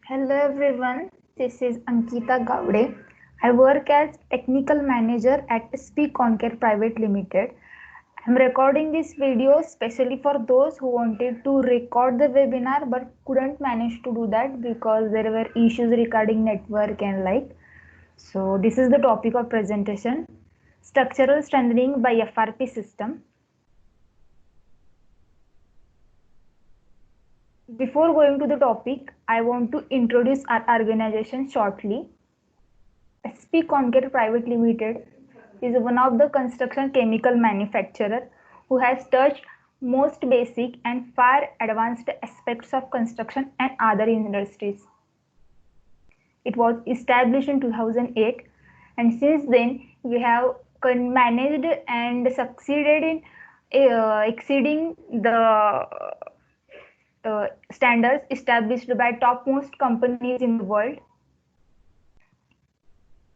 Hello everyone, this is Ankita Gowde. I work as Technical Manager at Speak Concare Private Limited. I'm recording this video specially for those who wanted to record the webinar but couldn't manage to do that because there were issues regarding network and like. So this is the topic of presentation, Structural Strengthening by FRP System. Before going to the topic, I want to introduce our organization shortly. SP Concare Private Limited is one of the construction chemical manufacturer who has touched most basic and far advanced aspects of construction and other industries. It was established in 2008 and since then we have managed and succeeded in exceeding the standards established by topmost companies in the world.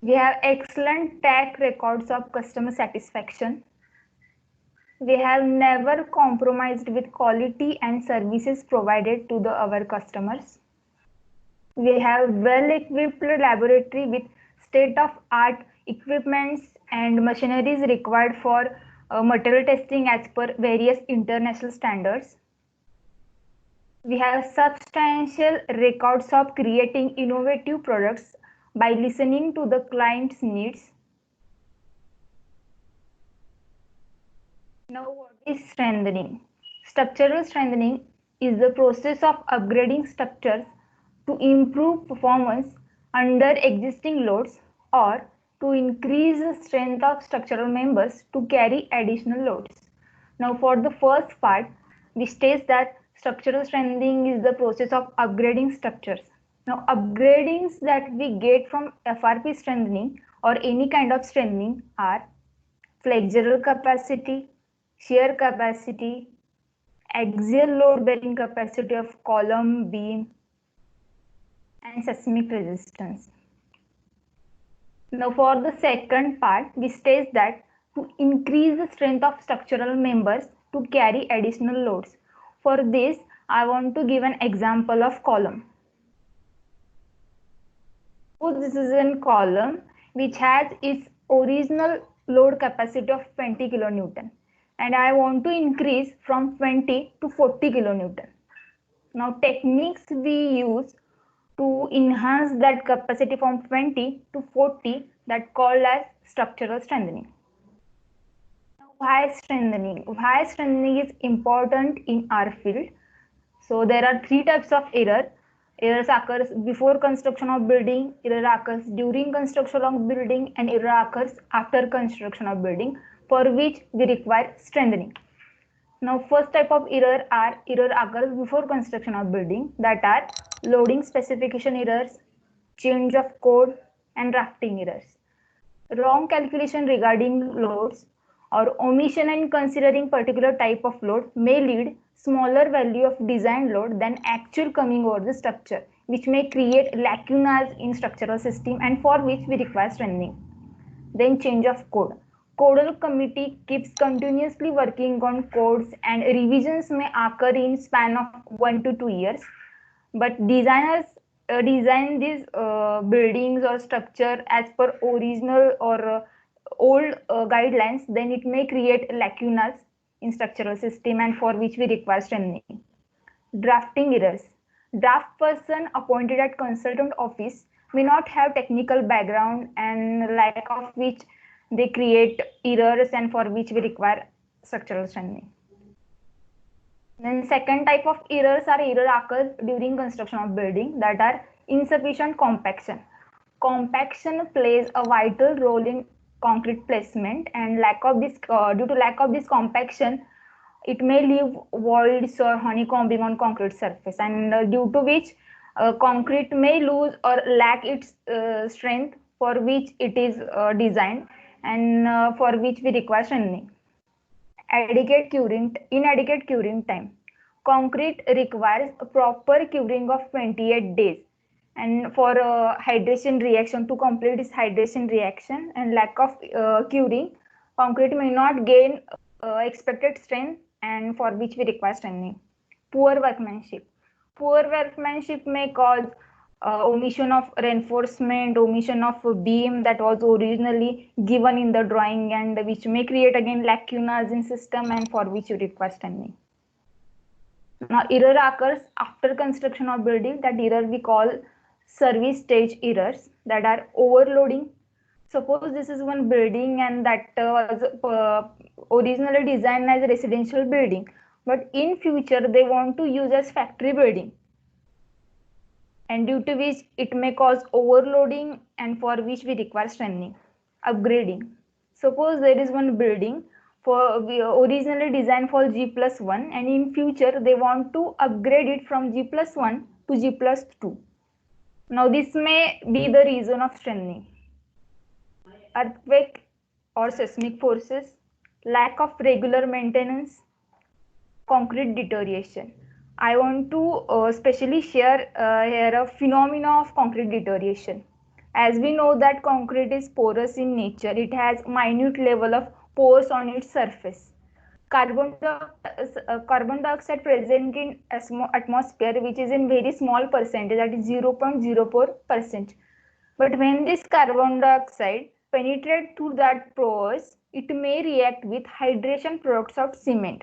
We have excellent track records of customer satisfaction. We have never compromised with quality and services provided to our customers. We have well-equipped laboratory with state-of-art equipments and machineries required for material testing as per various international standards. We have substantial records of creating innovative products by listening to the client's needs. Now, what is strengthening? Structural strengthening is the process of upgrading structures to improve performance under existing loads or to increase the strength of structural members to carry additional loads. Now, for the first part, we state that structural strengthening is the process of upgrading structures. Now, upgradings that we get from FRP strengthening or any kind of strengthening are flexural capacity, shear capacity, axial load bearing capacity of column, beam, and seismic resistance. Now, for the second part, we state that to increase the strength of structural members to carry additional loads. For this, I want to give an example of column. So this is a column which has its original load capacity of 20 kilonewton and I want to increase from 20 to 40 kilonewton. Now techniques we use to enhance that capacity from 20 to 40 that called as structural strengthening. Now, why strengthening? Why strengthening is important in our field? So there are three types of error. Errors occurs before construction of building, error occurs during construction of building, and error occurs after construction of building, for which we require strengthening. Now, first type of error occurs before construction of building, that are loading specification errors, change of code, and drafting errors. Wrong calculation regarding loads or omission in considering particular type of load may lead smaller value of design load than actual coming over the structure, which may create lacunas in structural system and for which we require strengthening. Then change of code. Codal committee keeps continuously working on codes and revisions may occur in span of 1 to 2 years. But designers design these buildings or structure as per original or old guidelines, then it may create lacunas in structural system and for which we require strengthening. Drafting errors. Draft person appointed at consultant office may not have technical background and lack of which they create errors and for which we require structural strengthening. Then second type of errors are error occurs during construction of building, that are insufficient compaction. Compaction plays a vital role in concrete placement and due to lack of this compaction, it may leave voids or honeycombing on concrete surface and due to which concrete may lose or lack its strength for which it is designed and for which we require strengthening. Inadequate curing time. Concrete requires a proper curing of 28 days and for hydration reaction to complete this hydration reaction and lack of curing, concrete may not gain expected strength and for which we require strengthening. Poor workmanship. Poor workmanship may cause omission of reinforcement, omission of a beam that was originally given in the drawing, and which may create again lacunas in system and for which you require strengthening. Now error occurs after construction of building. That error we call service stage errors, that are overloading. Suppose this is one building and that was originally designed as a residential building, but in future they want to use as factory building, and due to which it may cause overloading and for which we require strengthening. Upgrading. Suppose there is one building originally designed for G+1, and in future they want to upgrade it from G+1 to G+2. Now this may be the reason of strengthening. Earthquake or seismic forces, lack of regular maintenance, concrete deterioration. I want to specially share here a phenomena of concrete deterioration. As we know that concrete is porous in nature, it has minute level of pores on its surface. Carbon dioxide present in atmosphere, which is in very small percentage, that is 0.04%. But when this carbon dioxide penetrates through that pores, it may react with hydration products of cement.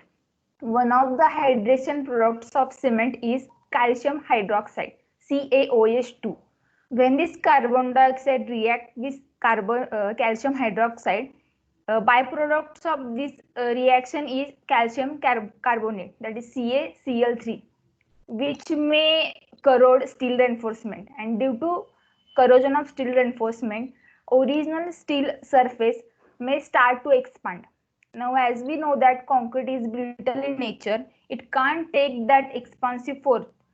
One of the hydration products of cement is calcium hydroxide, CaOH2. When this carbon dioxide reacts with calcium hydroxide, byproducts of this reaction is calcium carbonate, that is CaCl3, which may corrode steel reinforcement, and due to corrosion of steel reinforcement, original steel surface may start to expand. Now as we know that concrete is brittle in nature, it can't take that expansive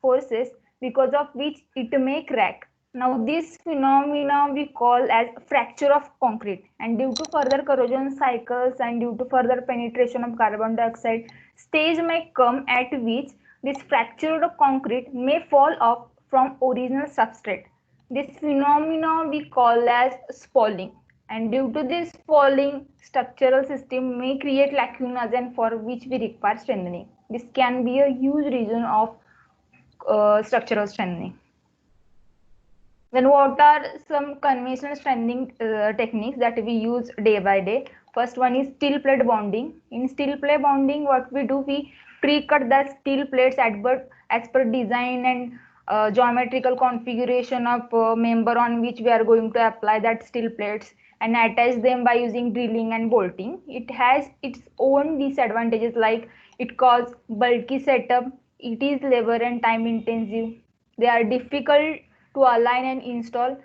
forces, because of which it may crack. Now this phenomena we call as fracture of concrete, and due to further corrosion cycles and due to further penetration of carbon dioxide, stage may come at which this fractured concrete may fall off from original substrate. This phenomena we call as spalling, and due to this spalling, structural system may create lacunas and for which we require strengthening. This can be a huge reason of structural strengthening. Then what are some conventional strengthening techniques that we use day by day? First one is steel plate bonding. In steel plate bonding, what we do, we pre-cut the steel plates as per design and geometrical configuration of member on which we are going to apply that steel plates, and attach them by using drilling and bolting. It has its own disadvantages, like it causes bulky setup, it is labor and time intensive, they are difficult to align and install,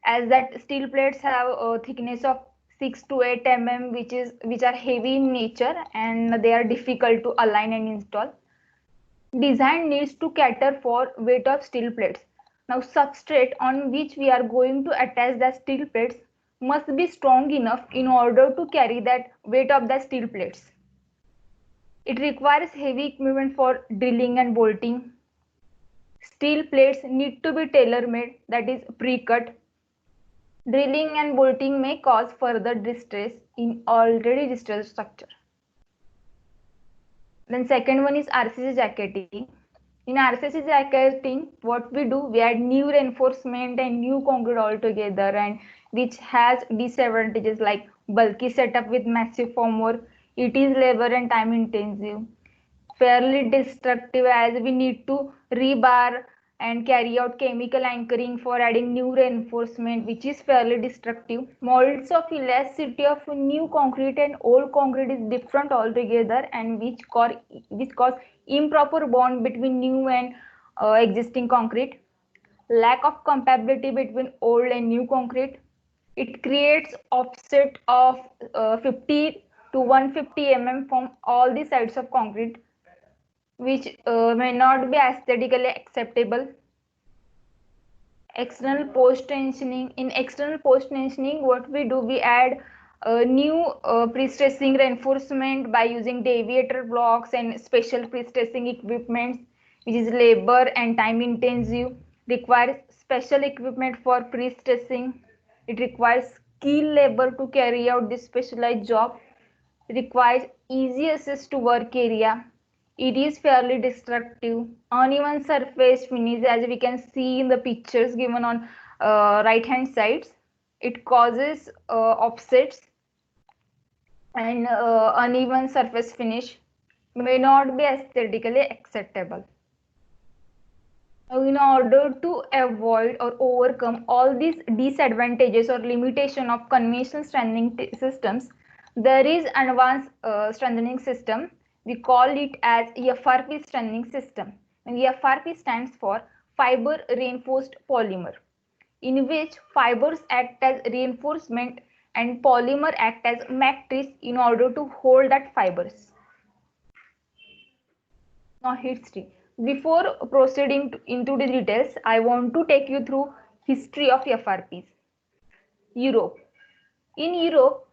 as that steel plates have a thickness of 6 to 8 mm, which are heavy in nature, and they are difficult to align and install. Design needs to cater for weight of steel plates. Now substrate on which we are going to attach the steel plates must be strong enough in order to carry that weight of the steel plates. It requires heavy equipment for drilling and bolting. Steel plates need to be tailor-made, that is pre-cut. Drilling and bolting may cause further distress in already distressed structure. Then second one is RCC jacketing. In RCC jacketing, what we do, we add new reinforcement and new concrete altogether, and which has disadvantages like bulky setup with massive formwork. It is labor and time intensive, fairly destructive, as we need to rebar and carry out chemical anchoring for adding new reinforcement, which is fairly destructive. Modes of elasticity of new concrete and old concrete is different altogether, and which cause improper bond between new and existing concrete. Lack of compatibility between old and new concrete. It creates offset of 50 to 150 mm from all the sides of concrete, which may not be aesthetically acceptable. External post tensioning. In external post tensioning, what we do, we add new pre-stressing reinforcement by using deviator blocks and special pre-stressing equipment, which is labor and time intensive, requires special equipment for pre-stressing. It requires skilled labor to carry out this specialized job, requires easy access to work area, It is fairly destructive. Uneven surface finish, as we can see in the pictures given on right hand sides. It causes offsets, and uneven surface finish may not be aesthetically acceptable. Now, in order to avoid or overcome all these disadvantages or limitation of conventional strengthening systems, there is advanced strengthening system. We call it as FRP strengthening system. And FRP stands for fiber reinforced polymer, in which fibers act as reinforcement and polymer act as matrix in order to hold that fibers. Now history. Before proceeding into the details, I want to take you through history of FRPs. Europe. In Europe,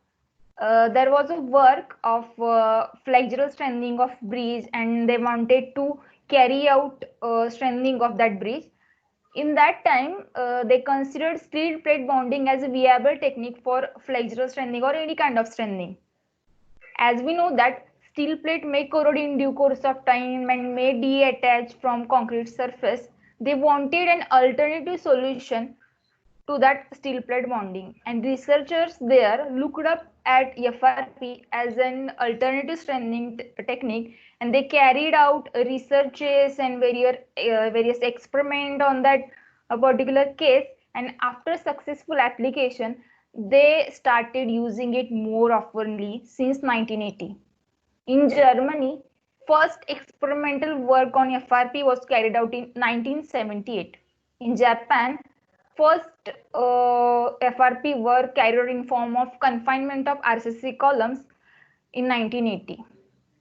there was a work of flexural strengthening of bridge, and they wanted to carry out strengthening of that bridge. In that time, they considered steel plate bonding as a viable technique for flexural strengthening or any kind of strengthening. As we know that steel plate may corrode in due course of time and may detach from concrete surface, they wanted an alternative solution to that steel plate bonding, and researchers there looked up at FRP as an alternative strengthening technique, and they carried out researches and various experiments on that particular case, and after successful application they started using it more oftenly since 1980. In Germany, first experimental work on FRP was carried out in 1978. In Japan, first FRP work carried out in form of confinement of RCC columns in 1980.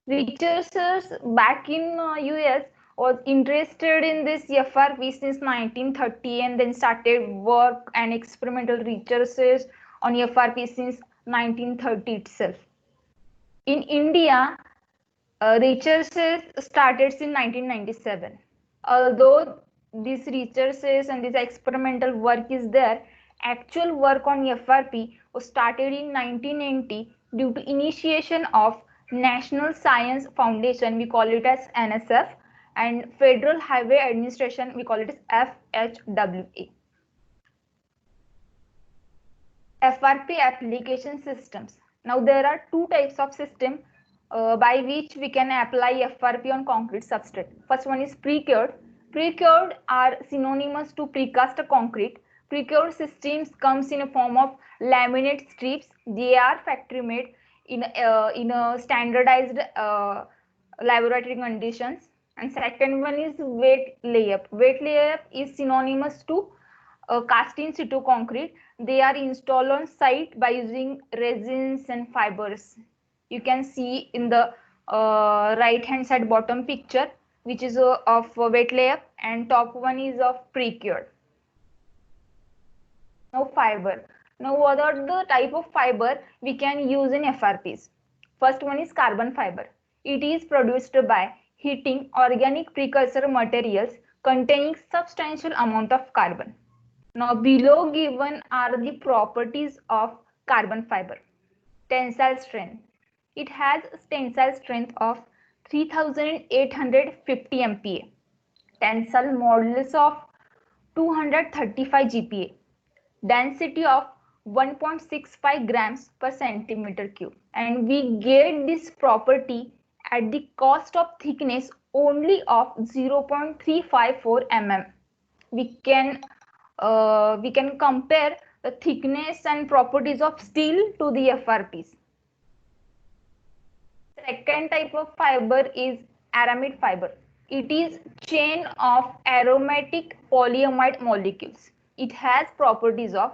Researchers back in US was interested in this FRP since 1930 and then started work and experimental researches on FRP since 1930 itself. In India, researches started in 1997. Although these researches and this experimental work is there, actual work on FRP was started in 1990 due to initiation of National Science Foundation, we call it as NSF, and Federal Highway Administration, we call it as FHWA. FRP application systems. Now there are two types of system by which we can apply FRP on concrete substrate. First one is pre-cured. Pre-cured are synonymous to precast concrete. Pre-cured systems comes in a form of laminate strips. They are factory made in a standardized laboratory conditions. And second one is wet layup. Wet layup is synonymous to cast in situ concrete. They are installed on site by using resins and fibers. You can see in the right hand side bottom picture, which is of wet layup, and top one is of pre-cured. Now fiber. Now what are the type of fiber we can use in FRPs? First one is carbon fiber. It is produced by heating organic precursor materials containing substantial amount of carbon. Now below given are the properties of carbon fiber. Tensile strength. It has tensile strength of 3850 MPa, tensile modulus of 235 GPa, density of 1.65 grams per centimeter cube, and we get this property at the cost of thickness only of 0.354 mm. We can compare the thickness and properties of steel to the FRPs. Second type of fiber is aramid fiber. It is chain of aromatic polyamide molecules. It has properties of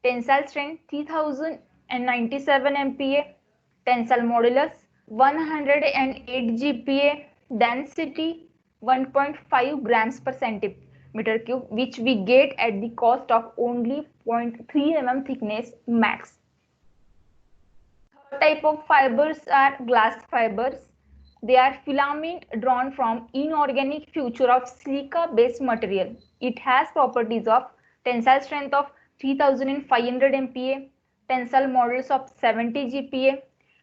tensile strength 3097 MPa, tensile modulus 108 GPa, density 1.5 grams per centimeter cube, which we get at the cost of only 0.3 mm thickness max. Type of fibers are glass fibers. They are filament drawn from inorganic future of silica based material. It has properties of tensile strength of 3500 MPa, tensile modulus of 70 GPa,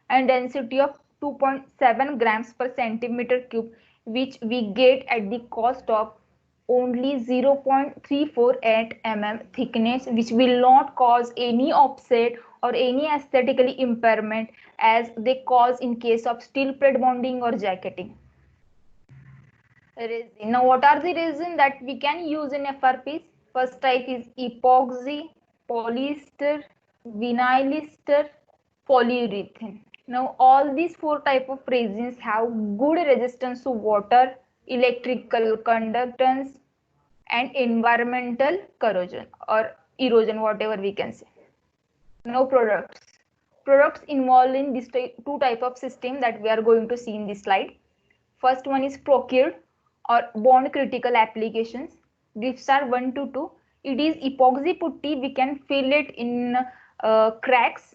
and density of 2.7 grams per centimeter cube, which we get at the cost of only 0.348 mm thickness, which will not cause any offset or any aesthetically impairment as they cause in case of steel plate bonding or jacketing. Resin. Now, what are the resin that we can use in FRPs? First type is epoxy, polyester, vinyl ester, polyurethane. Now, all these four type of resins have good resistance to water, electrical conductance, and environmental corrosion or erosion, whatever we can say. Now, products. Products involved in this two type of system that we are going to see in this slide. First one is procured or bond critical applications. Dripstar 122. It is epoxy putty. We can fill it in cracks.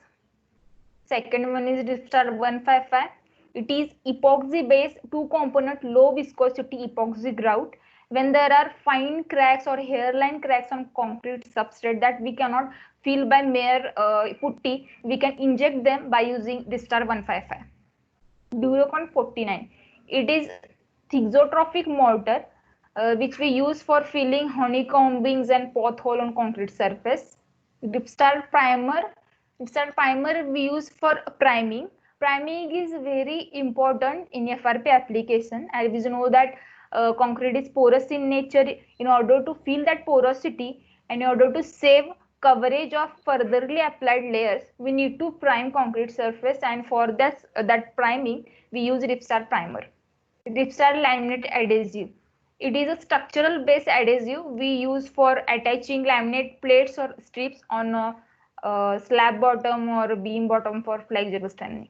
Second one is Dripstar 155. It is epoxy based two component low viscosity epoxy grout. When there are fine cracks or hairline cracks on concrete substrate that we cannot fill by mere putty, we can inject them by using Dripstar 155. Durocon 49. It is thixotrophic mortar which we use for filling honeycombings and pothole on concrete surface. Dripstar primer. Dripstar primer we use for priming. Priming is very important in FRP application, as we know that concrete is porous in nature. In order to fill that porosity and in order to save coverage of furtherly applied layers, we need to prime concrete surface, and for that priming we use Dripstar primer. Dripstar laminate adhesive. It is a structural based adhesive we use for attaching laminate plates or strips on a slab bottom or beam bottom for flexible strengthening.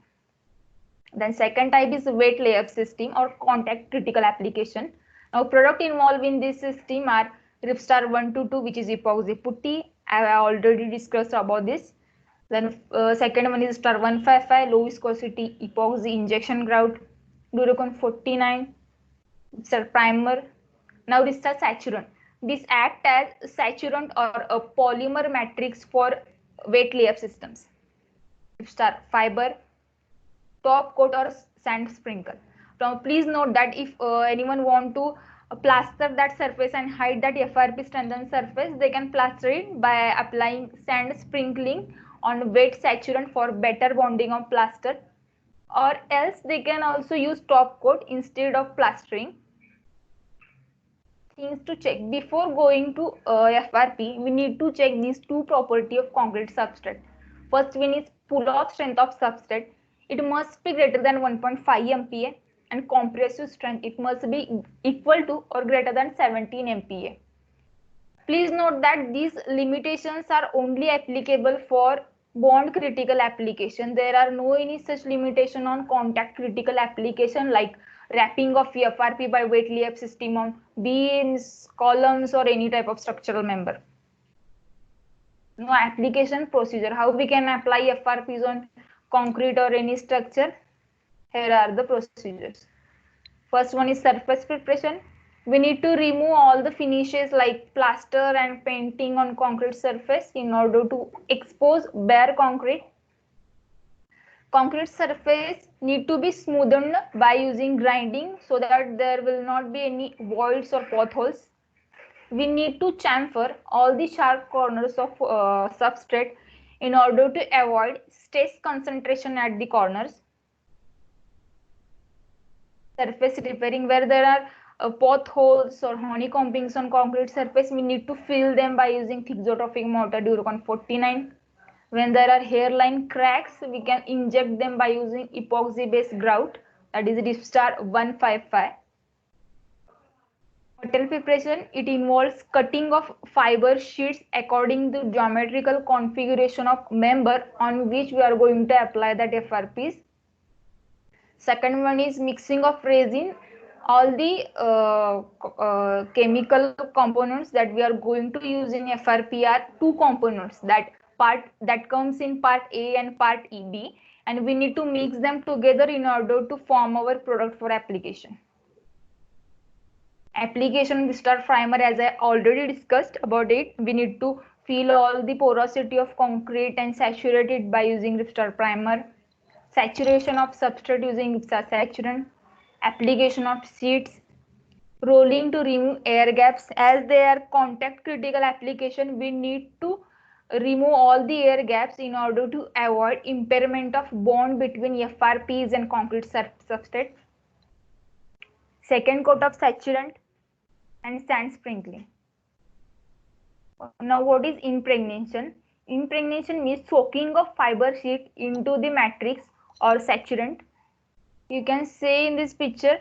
Then second type is wet layup system or contact critical application. Now product involved in this system are Dripstar 122, which is epoxy putty. I have already discussed about this. Then second one is Star 155, low viscosity epoxy injection grout. Durocon 49, Star primer. Now this is Saturan. This act as saturant or a polymer matrix for wet layup systems. Star fiber, top coat or sand sprinkle. Now please note that if anyone want to plaster that surface and hide that FRP strengthened surface, they can plaster it by applying sand sprinkling on wet saturant for better bonding of plaster, or else they can also use top coat instead of plastering. Things to check before going to FRP, we need to check these two property of concrete substrate. First one is pull-off strength of substrate. It must be greater than 1.5 MPa, and compressive strength, it must be equal to or greater than 17 MPa. Please note that these limitations are only applicable for bond critical application. There are no any such limitation on contact critical application like wrapping of FRP by wet layup system on beams, columns, or any type of structural member. No application procedure. How we can apply FRPs on concrete or any structure? Here are the procedures. First one is surface preparation. We need to remove all the finishes like plaster and painting on concrete surface in order to expose bare concrete. Concrete surface need to be smoothened by using grinding so that there will not be any voids or potholes. We need to chamfer all the sharp corners of substrate in order to avoid stress concentration at the corners. Surface repairing, where there are potholes or honeycombings on concrete surface, we need to fill them by using thixotrophic mortar Durocon 49. When there are hairline cracks, we can inject them by using epoxy based grout, that is Dripstar 155. Metal preparation, it involves cutting of fiber sheets according to geometrical configuration of member on which we are going to apply that FRPs. Second one is mixing of resin. All the chemical components that we are going to use in FRP are two components that comes in part A and part B, and we need to mix them together in order to form our product for application. Application Dripstar primer, as I already discussed about it, we need to fill all the porosity of concrete and saturate it by using Dripstar primer. Saturation of substrate using Dripstar saturant. application of sheets, rolling to remove air gaps. As they are contact critical application, we need to remove all the air gaps in order to avoid impairment of bond between FRPs and concrete substrate. Second coat of saturant and sand sprinkling. Now what is impregnation? Impregnation means soaking of fiber sheet into the matrix or saturant. You can see in this picture,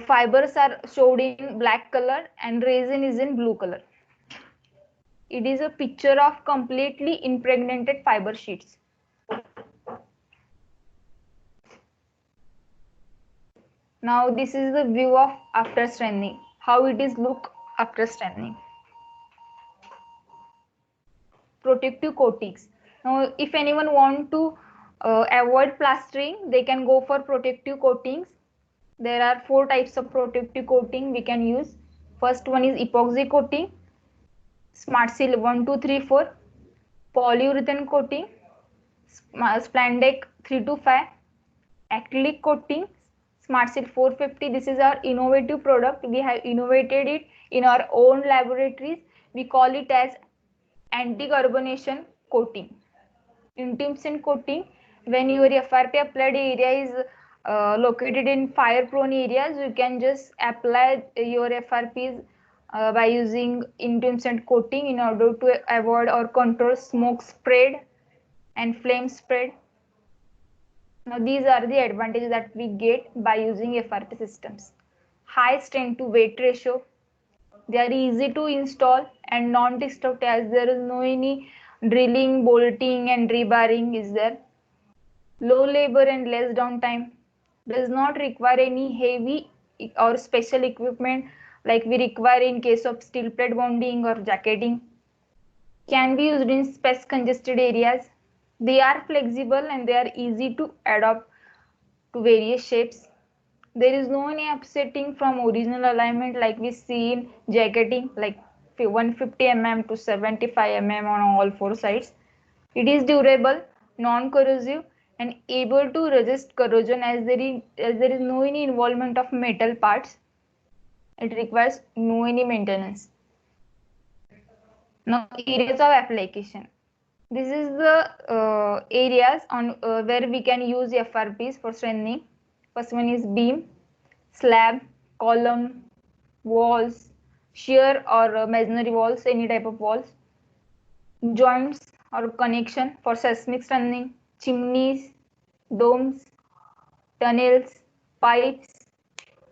fibers are showed in black color and resin is in blue color. It is a picture of completely impregnated fiber sheets. Now this is the view of after strengthening, how it is look after strengthening. Protective coatings. Now if anyone want to avoid plastering, they can go for protective coatings. There are 4 types of protective coating we can use. First one is epoxy coating, Smart Seal 1, 2, 3, 4, polyurethane coating, Splandex 3 to 5, acrylic coating, Smart Seal 450. This is our innovative product. We have innovated it in our own laboratories. We call it as anti-carbonation coating. Intumescent coating, when your FRP applied area is located in fire prone areas, you can just apply your FRPs by using intumescent coating in order to avoid or control smoke spread and flame spread. Now these are the advantages that we get by using FRP systems. High strength to weight ratio. They are easy to install and non-destructive, as there is no any drilling, bolting and rebarring is there. Low labor and less downtime. Does not require any heavy or special equipment like we require in case of steel plate bonding or jacketing. Can be used in space congested areas. They are flexible and they are easy to adapt to various shapes. There is no any upsetting from original alignment like we see in jacketing, like 150 mm to 75 mm on all 4 sides. It is durable, non-corrosive and able to resist corrosion as there is no any involvement of metal parts. It requires no any maintenance. Now areas of application. This is the areas on where we can use FRPs for strengthening. First one is beam, slab, column, walls, shear or masonry walls, any type of walls, joints or connection for seismic strengthening, chimneys, domes, tunnels, pipes,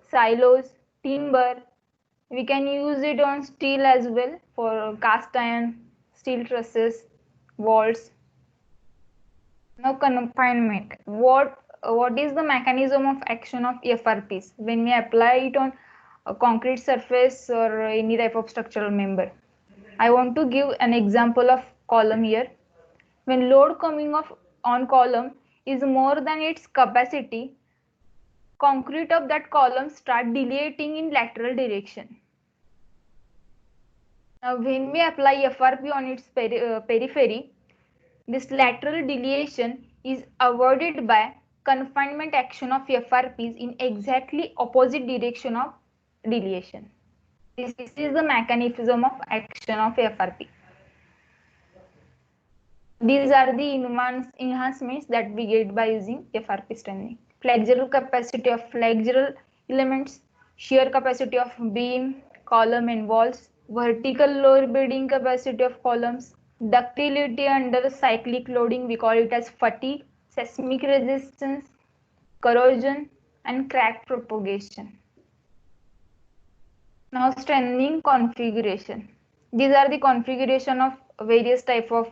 silos, timber. We can use it on steel as well for cast iron, steel trusses, walls. Now confinement. What is the mechanism of action of FRPs when we apply it on a concrete surface or any type of structural member? I want to give an example of column here. When load coming off on column is more than its capacity, concrete of that column start deviating in lateral direction. Now when we apply FRP on its periphery, this lateral deviation is avoided by confinement action of FRPs in exactly opposite direction of deviation. This is the mechanism of action of FRP. These are the enhancements that we get by using FRP strengthening. Flexural capacity of flexural elements, shear capacity of beam, column and walls, vertical load bearing capacity of columns, ductility under cyclic loading, we call it as fatigue, seismic resistance, corrosion and crack propagation. Now strengthening configuration. These are the configuration of various type of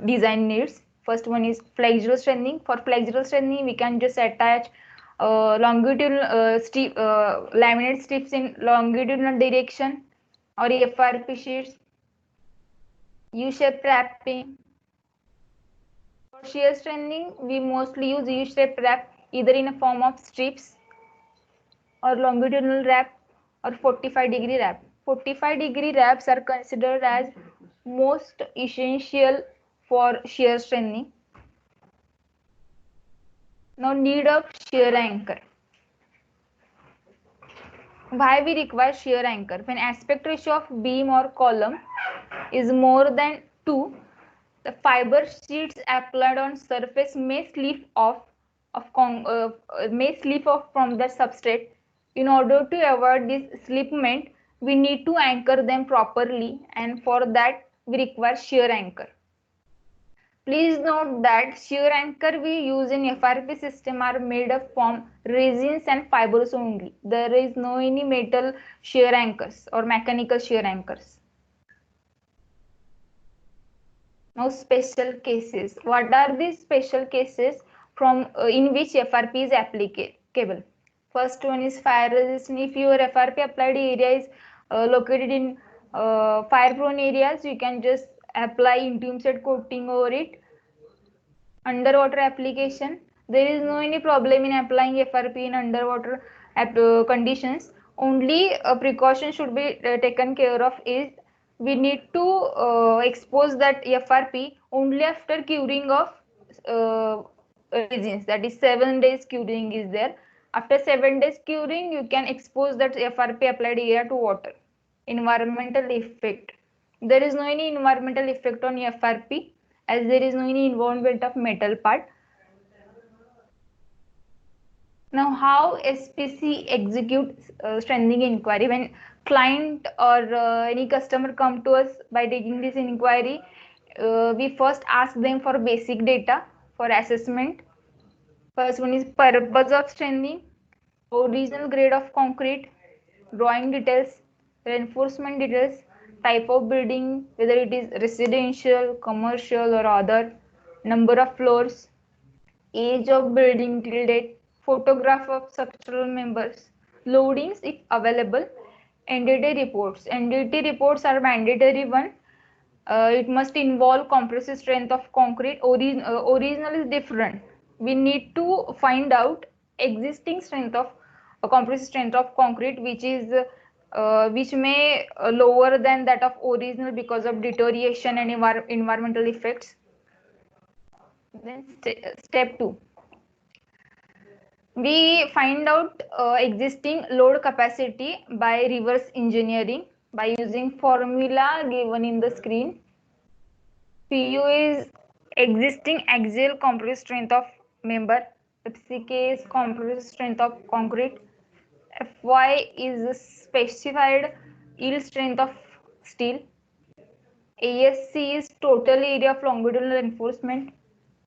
design needs. First one is flexural strengthening. For flexural strengthening, we can just attach longitudinal laminate strips in longitudinal direction or FRP sheets. U-shaped wrapping. For shear strengthening, we mostly use U-shaped wrap either in a form of strips or longitudinal wrap or 45-degree wrap. 45-degree wraps are considered as most essential for shear strengthening. Now need of shear anchor. Why we require shear anchor? When aspect ratio of beam or column is more than 2, the fiber sheets applied on surface may slip off from the substrate. In order to avoid this slipment, we need to anchor them properly, and for that we require shear anchor. Please note that shear anchor we use in FRP system are made up from resins and fibers only. There is no any metal shear anchors or mechanical shear anchors. Now special cases. What are these special cases from in which FRP is applicable? First one is fire resistant. If your FRP applied area is located in fire prone areas, you can just apply Intim set coating over it. Underwater application, there is no any problem in applying FRP in underwater conditions. Only a precaution should be taken care of is we need to expose that FRP only after curing of uh, resins, that is 7 days curing is there. After 7 days curing, you can expose that FRP applied area to water. Environmental effect, there is no any environmental effect on FRP as there is no any involvement of metal part. Now, how SPC executes strengthening inquiry? When client or any customer come to us by taking this inquiry, we first ask them for basic data for assessment. First one is purpose of strengthening, original grade of concrete, drawing details, reinforcement details, type of building, whether it is residential, commercial or other, number of floors, age of building till date, photograph of structural members, loadings if available, NDT reports. NDT reports are mandatory one. It must involve compressive strength of concrete. Original is different. We need to find out existing strength of compressive strength of concrete, which may lower than that of original because of deterioration and environmental effects. Then step 2, we find out existing load capacity by reverse engineering by using formula given in the screen. PU is existing axial compressive strength of member, FCK is compressive strength of concrete, FY is specified yield strength of steel, ASC is total area of longitudinal reinforcement,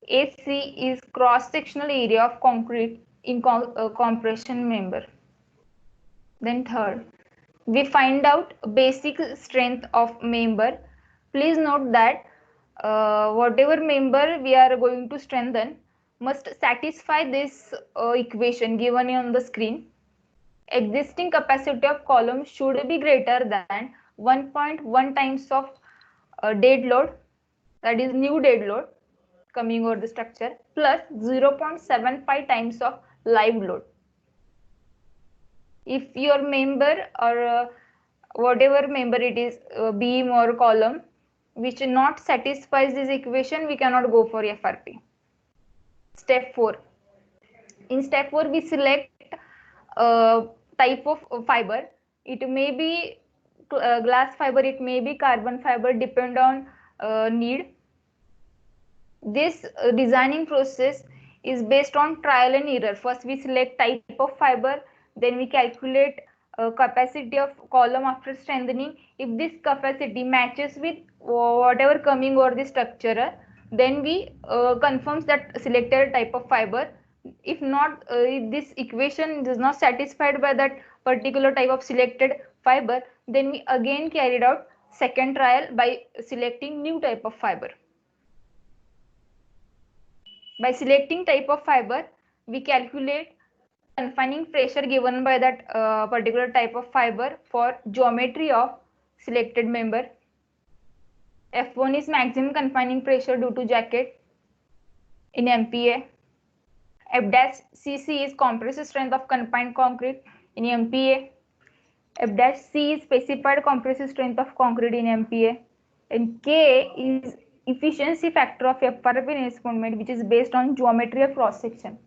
AC is cross sectional area of concrete in compression member. Then third, we find out basic strength of member. Please note that whatever member we are going to strengthen must satisfy this equation given on the screen. Existing capacity of column should be greater than 1.1 times of dead load, that is new dead load coming over the structure, plus 0.75 times of live load. If your member or whatever member it is, beam or column, which not satisfies this equation, we cannot go for FRP. Step 4. In step 4, we select type of fiber. It may be glass fiber, it may be carbon fiber, depend on need. This designing process is based on trial and error. First we select type of fiber, then we calculate capacity of column after strengthening. If this capacity matches with whatever coming over the structure, then we confirms that selected type of fiber. If not, if this equation is not satisfied by that particular type of selected fiber, then we again carried out second trial by selecting new type of fiber. By selecting type of fiber, we calculate confining pressure given by that particular type of fiber for geometry of selected member. F1 is maximum confining pressure due to jacket in MPa. F-CC is compressive strength of confined concrete in MPa. F-C is specified compressive strength of concrete in MPa. And K is efficiency factor of FRP reinforcement, which is based on geometry of cross section.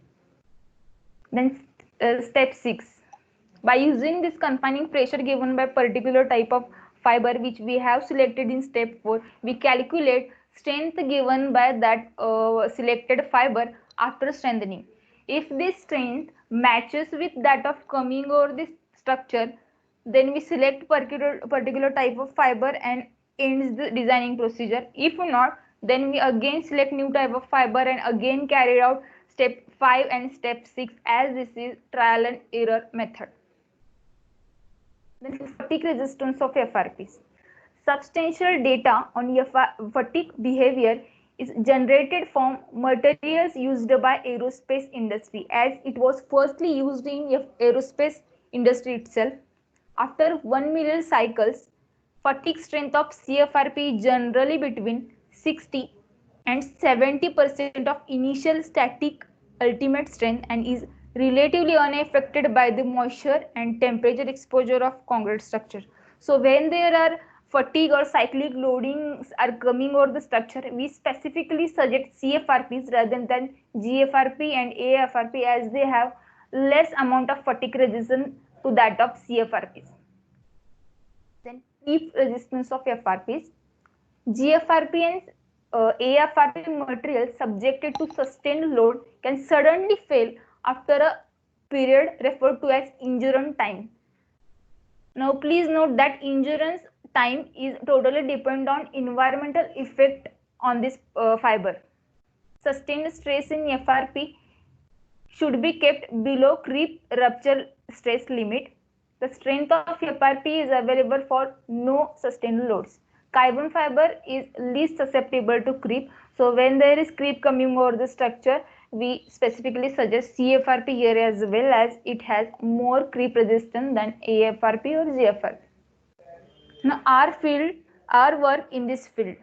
Then step 6. By using this confining pressure given by particular type of fiber which we have selected in step 4, we calculate strength given by that selected fiber after strengthening. If this strength matches with that of coming over this structure, then we select particular type of fiber and ends the designing procedure. If not, then we again select new type of fiber and again carry out step 5 and step 6, as this is trial and error method. Then fatigue resistance of FRPs. Substantial data on fatigue behavior is generated from materials used by aerospace industry, as it was firstly used in aerospace industry itself. After 1 million cycles, fatigue strength of CFRP is generally between 60 and 70% of initial static ultimate strength and is relatively unaffected by the moisture and temperature exposure of concrete structure. So when there are fatigue or cyclic loadings are coming over the structure, we specifically suggest CFRPs rather than GFRP and AFRP, as they have less amount of fatigue resistance to that of CFRPs. Then creep resistance of FRPs. GFRP and AFRP material subjected to sustained load can suddenly fail after a period referred to as endurance time. Now please note that endurance time is totally dependent on environmental effect on this fiber. Sustained stress in FRP should be kept below creep rupture stress limit. The strength of FRP is available for no sustained loads. Carbon fiber is least susceptible to creep. So when there is creep coming over the structure, we specifically suggest CFRP here, as well as it has more creep resistance than AFRP or GFRP. Now our work in this field.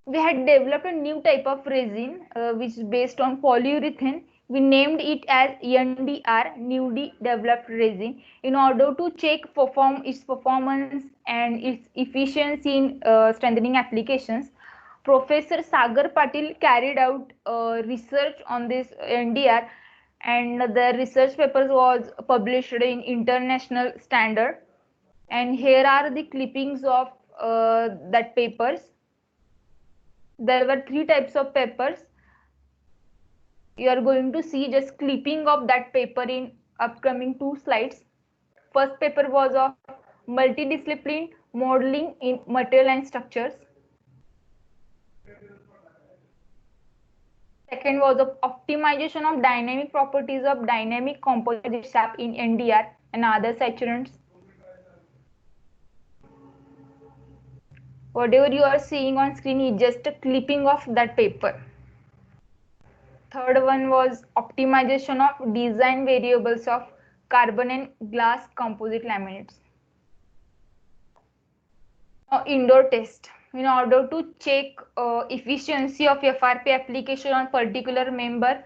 We had developed a new type of resin which is based on polyurethane. We named it as NDR, newly developed resin, in order to check its performance and its efficiency in strengthening applications. Professor Sagar Patil carried out research on this NDR, and the research papers was published in international standard. And here are the clippings of that papers. There were 3 types of papers. You are going to see just clipping of that paper in upcoming 2 slides. First paper was of multidiscipline modeling in material and structures. Second was of optimization of dynamic properties of dynamic composite shaft in NDR and other saturants. Whatever you are seeing on screen is just a clipping of that paper. Third one was optimization of design variables of carbon and glass composite laminates. Now, indoor test. In order to check efficiency of FRP application on particular member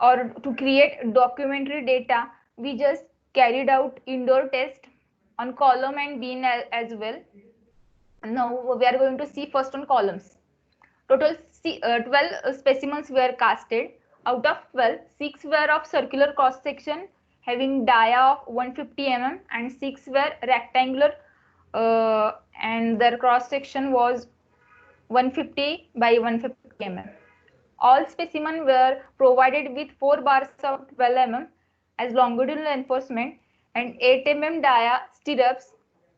or to create documentary data, we just carried out indoor test on column and beam as well. Now we are going to see first on columns. Total 12 specimens were casted. Out of 12, 6 were of circular cross section having dia of 150 mm and 6 were rectangular and their cross section was 150 by 150 mm. All specimens were provided with 4 bars of 12 mm as longitudinal reinforcement and 8 mm dia stirrups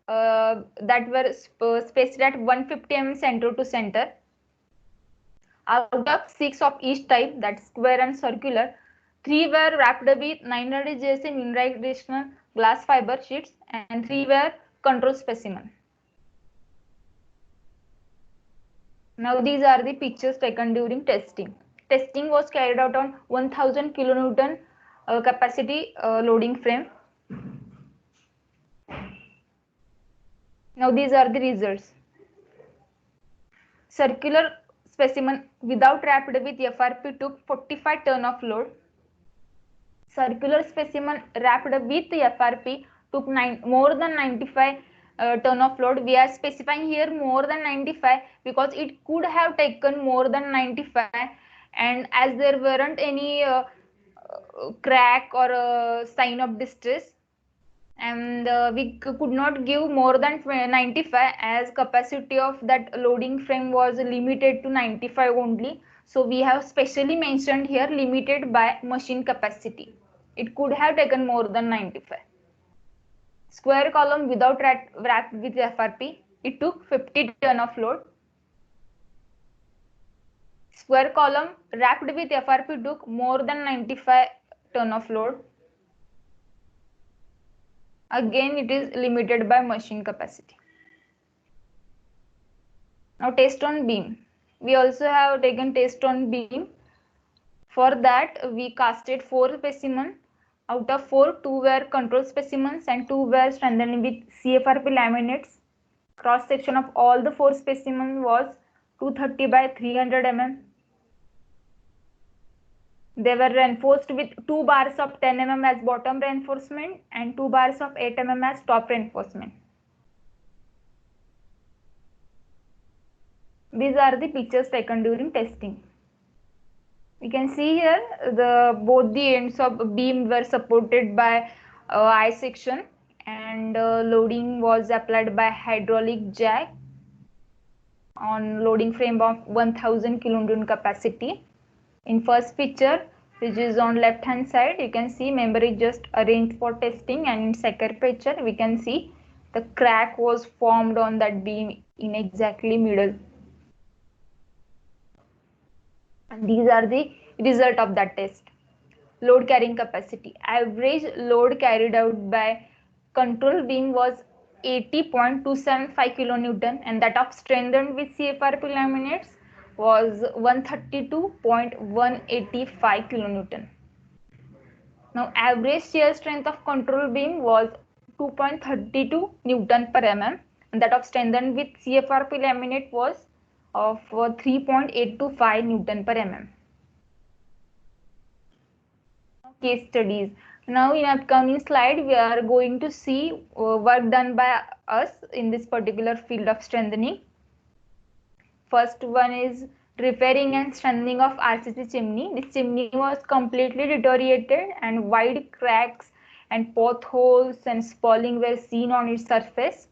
that were spaced at 150 mm center to center. Out of 6 of each type, that square and circular, 3 were wrapped with 900 GSM unidirectional glass fiber sheets and 3 were control specimen. Now these are the pictures taken during testing. Testing was carried out on 1000 kilonewton capacity loading frame. Now these are the results. Circular specimen without wrapped with FRP took 45 ton of load. Circular specimen wrapped with FRP took more than 95 ton of load. We are specifying here more than 95 because it could have taken more than 95 and as there weren't any crack or sign of distress, and we could not give more than 95, as capacity of that loading frame was limited to 95 only. So we have specially mentioned here limited by machine capacity. It could have taken more than 95. Square column without wrapped with FRP, it took 50 ton of load. Square column wrapped with FRP took more than 95 ton of load. Again, it is limited by machine capacity. Now test on beam. We also have taken test on beam. For that, we casted 4 specimens. Out of 4, 2 were control specimens and 2 were strengthened with CFRP laminates. Cross section of all the 4 specimens was 230 by 300 mm. They were reinforced with 2 bars of 10 mm as bottom reinforcement and 2 bars of 8 mm as top reinforcement. These are the pictures taken during testing. We can see here both the ends of beam were supported by I section, and loading was applied by hydraulic jack on loading frame of 1000 kilonewton capacity. In first picture, which is on left hand side, you can see member is just arranged for testing, and in second picture we can see the crack was formed on that beam in exactly middle. And these are the result of that test. Load carrying capacity. Average load carried out by control beam was 80.275 kilonewton, and that of strengthened with CFRP laminates was 132.185 kilonewton. Now average shear strength of control beam was 2.32 Newton per mm, and that of strengthened with CFRP laminate was of 3.825 Newton per mm. Case studies. Now in upcoming slide we are going to see work done by us in this particular field of strengthening. First one is repairing and strengthening of RCC chimney. This chimney was completely deteriorated and wide cracks and potholes and spalling were seen on its surface.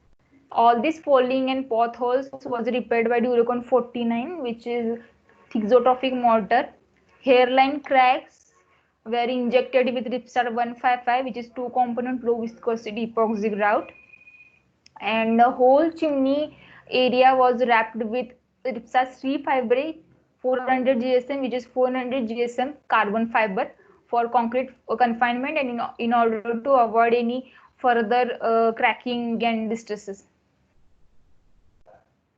All this falling and potholes was repaired by Duracon 49, which is thixotrophic mortar. Hairline cracks were injected with Ripstar 155, which is 2-component low viscosity epoxy grout, and the whole chimney area was wrapped with Ripstar 3 fiber 400 GSM, which is 400 GSM carbon fiber for concrete confinement, and in order to avoid any further cracking and distresses.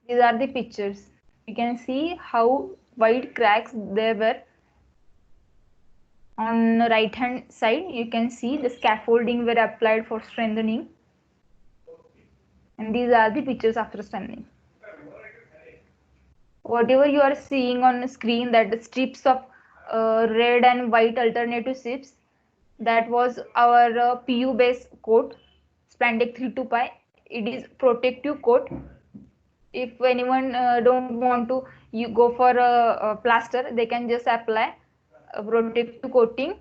These are the pictures. You can see how wide cracks there were. On the right hand side, you can see the scaffolding were applied for strengthening, and these are the pictures after strengthening. Whatever you are seeing on the screen, that the strips of red and white alternative strips, that was our PU base coat, Spandex 325. It is protective coat. If anyone don't want to go for a plaster, they can just apply a protective coating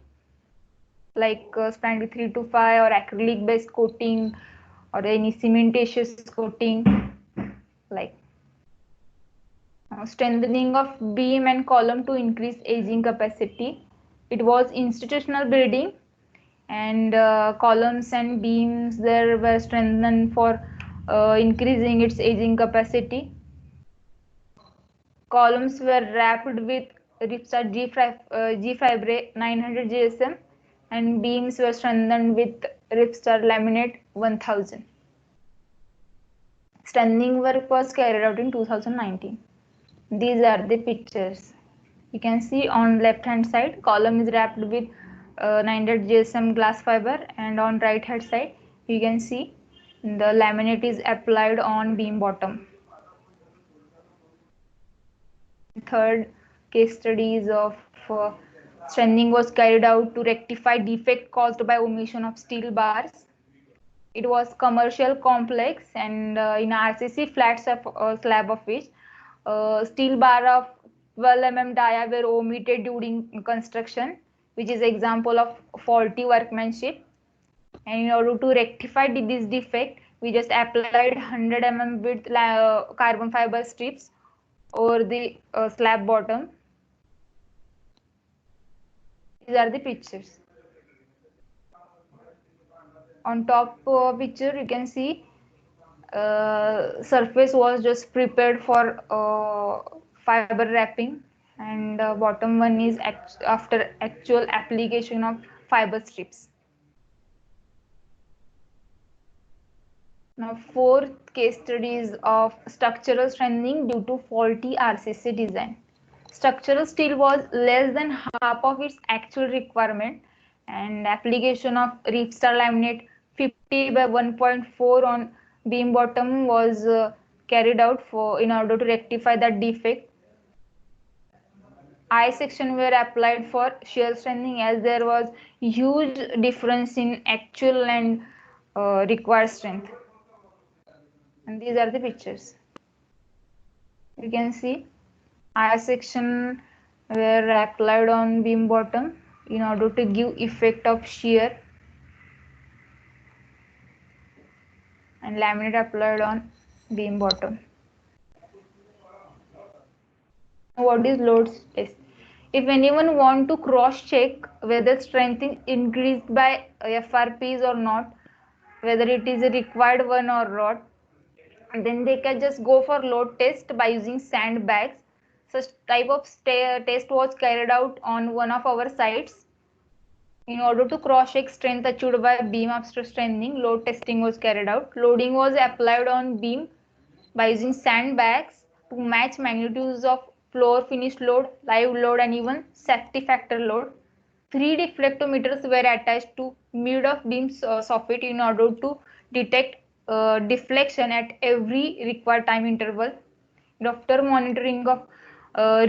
like Spandex 325 or acrylic based coating or any cementitious coating like. Strengthening of beam and column to increase aging capacity. It was institutional building, and columns and beams there were strengthened for increasing its aging capacity. Columns were wrapped with Ripstar G Fibre 900 GSM, and beams were strengthened with Ripstar Laminate 1000. Strengthening work was carried out in 2019. These are the pictures. You can see on left hand side, column is wrapped with 900 GSM glass fiber, and on right hand side you can see the laminate is applied on beam bottom. Third case study is of strengthening was carried out to rectify defect caused by omission of steel bars. It was commercial complex, and in RCC flat slab of which steel bar of 12 mm dia were omitted during construction, which is example of faulty workmanship. And in order to rectify this defect, we just applied 100 mm width carbon fiber strips over the slab bottom. These are the pictures. On top picture, you can see surface was just prepared for fiber wrapping, and bottom one is after actual application of fiber strips. Now, fourth case study is of structural strengthening due to faulty RCC design. Structural steel was less than half of its actual requirement, and application of Reefstar laminate 50 by 1.4 on beam bottom was carried out in order to rectify that defect. I section were applied for shear strengthening as there was huge difference in actual and required strength. And these are the pictures. You can see I section were applied on beam bottom in order to give effect of shear, and laminate applied on beam bottom. What is load test? If anyone want to cross check whether strength is increased by FRPs or not, whether it is a required one or not, then they can just go for load test by using sandbags. Such type of test was carried out on one of our sites. In order to cross-check strength achieved by beam after strengthening, load testing was carried out. Loading was applied on beam by using sandbags to match magnitudes of floor finish load, live load, and even safety factor load. 3 deflectometers were attached to mid of beam soffit in order to detect deflection at every required time interval. After monitoring of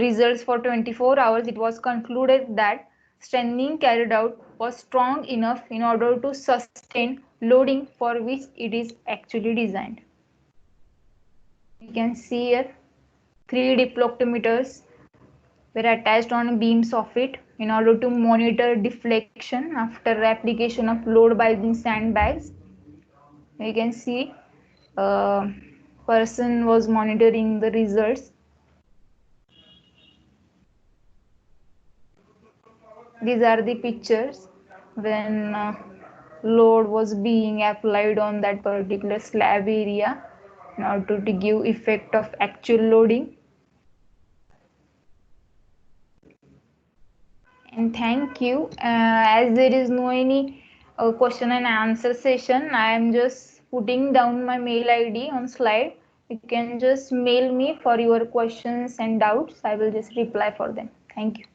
results for 24 hours, it was concluded that strengthening carried out was strong enough in order to sustain loading for which it is actually designed. You can see here 3 deflectometers were attached on beam soffit in order to monitor deflection after application of load by using sandbags. You can see person was monitoring the results. These are the pictures when load was being applied on that particular slab area in order to give effect of actual loading. And thank you. As there is no any question and answer session, I am just putting down my mail ID on slide. You can just mail me for your questions and doubts. I will just reply for them. Thank you.